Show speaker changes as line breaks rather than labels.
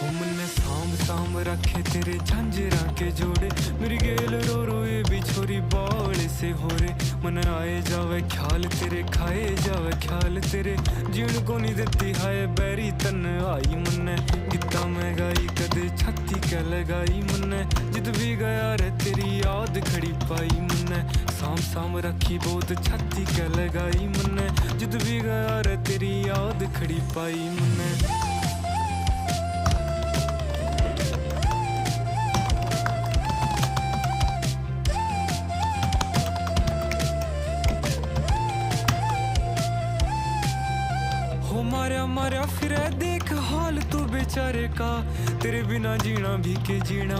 हो मन्ने सांभ सांभ रखे तेरे झांझरा के जोड़े, मेरी गेल रो रो ये भी छोरी बावले से हो रे। मन आए जावे ख्याल तेरे, खाए जावे ख्याल तेरे, जीण को नहीं देती हाय बैरी तन आई मन्ने। गीता में गाई कदे छाती क्या लगाई मन्ने, जित भी गया रे तेरी याद खड़ी पाई मन्ने। सांभ सांभ रखी बहुत छाती क्या लगाई मन्ने, जित भी गया रे तेरी याद खड़ी पाई मन्ने। हो मारा मारा फिर देख हाल तू बेचारे का, तेरे बिना जीना भी के जीना।